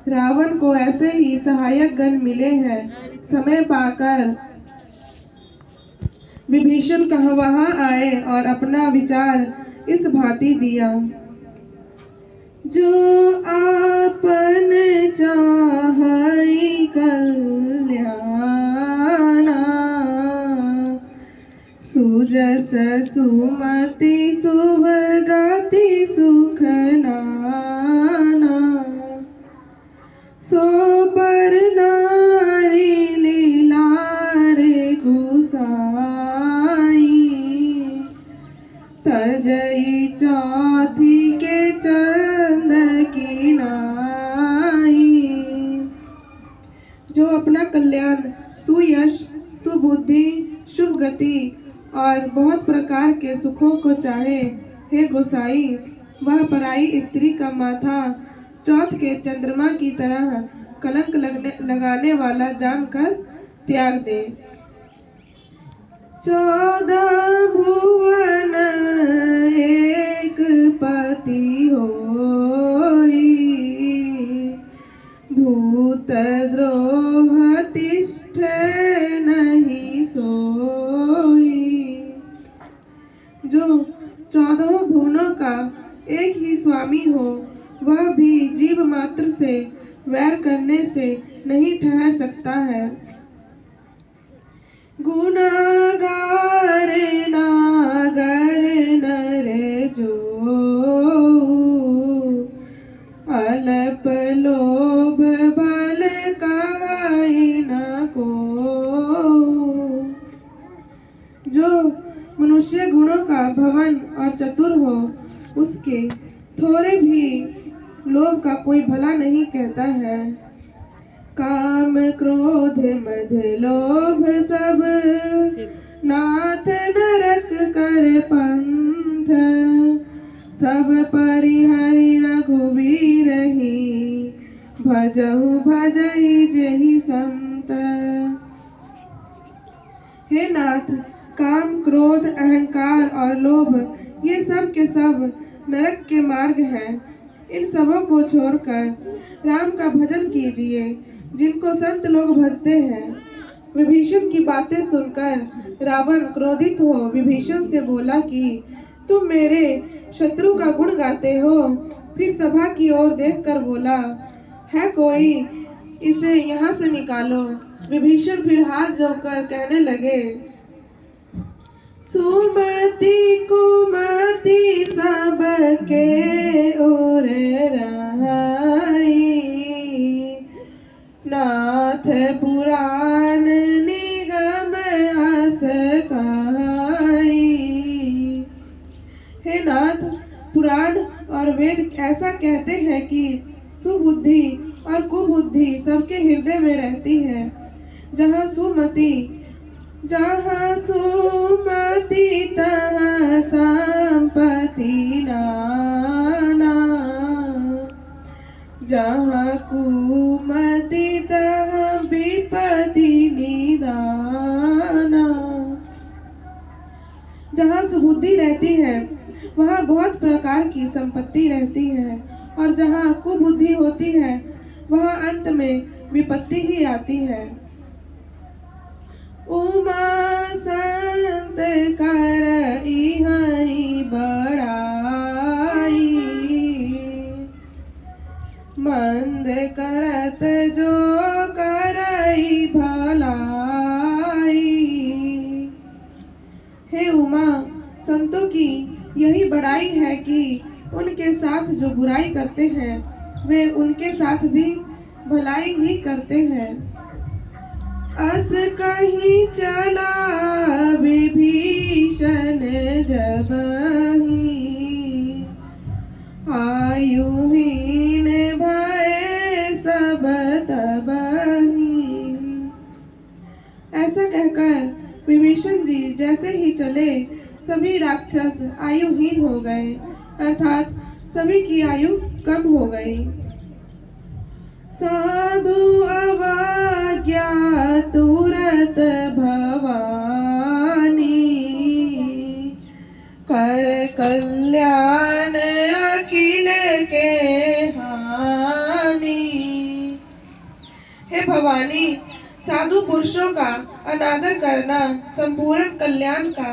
रावण को ऐसे ही सहायक गण मिले हैं। समय पाकर विभीषण वहां आए और अपना विचार इस भांति दिया। जो आपन चाहई कल्याणा, सुजस सुमति सुभगाति सुख नाना। सो पर नारी लीलार गुसाई, तजई चौथी के चंद की नाई। जो अपना कल्याण, सुयश, सुबुद्धि, शुभ गति और बहुत प्रकार के सुखों को चाहे, हे गोसाई, वह पराई स्त्री का माथा चौथ के चंद्रमा की तरह कलंक लगाने वाला जानकर त्याग दे। 14 भुवन एक पति होई, भूत द्रोह तिष्ठे नहीं सोई। जो 14 भुवनों का एक ही स्वामी हो, वह भी जीव मात्र से वैर करने से नहीं ठहर सकता है। गुनागार नागर नर जो, अल्प लोभ बल कमाई न को। जो मनुष्य गुणों का भवन और चतुर हो, उसके थोड़े भी लोभ का कोई भला नहीं कहता है। काम क्रोध मद लोभ सब, नाथ नरक कर पंथ। सब परिहरि रघुवीर ही, भजहु भजहि जेहि संत। हे नाथ, काम, क्रोध, अहंकार और लोभ, ये सब के सब नरक के मार्ग हैं। इन सबों को छोड़कर राम का भजन कीजिए, जिनको संत लोग भजते हैं। विभीषण की बातें सुनकर रावण क्रोधित हो विभीषण से बोला कि तुम मेरे शत्रु का गुण गाते हो। फिर सभा की ओर देखकर बोला, है कोई, इसे यहाँ से निकालो। विभीषण फिर हाथ जोड़कर कहने लगे, सुमति कुमति सबके ओर रहाई, नाथ पुराण निगम अस कहाई। हे नाथ, पुराण और वेद ऐसा कहते हैं कि सुबुद्धि और कुबुद्धि सबके हृदय में रहती है। जहाँ सुमति तहाँ संपत्ति नाना, जहाँ कुमति तहाँ विपत्ति निदाना। जहाँ सुबुद्धि रहती है, वहाँ बहुत प्रकार की संपत्ति रहती है, और जहाँ कुबुद्धि होती है, वहाँ अंत में विपत्ति ही आती है। उमा संत करई हई बड़ाई, मंद करत जो करई भलाई। हे उमा, संतों की यही बड़ाई है कि उनके साथ जो बुराई करते हैं, वे उनके साथ भी भलाई ही करते हैं। अस कहीं चला विभीषण जबहि, आयुहीन भय सब तबहि। ऐसा कहकर विभीषण जी जैसे ही चले, सभी राक्षस आयुहीन हो गए, अर्थात सभी की आयु कम हो गई। साधु अवज्ञा तुरत भवानी, कर कल्याण अखिल के हानि। हे भवानी, साधु पुरुषों का अनादर करना संपूर्ण कल्याण का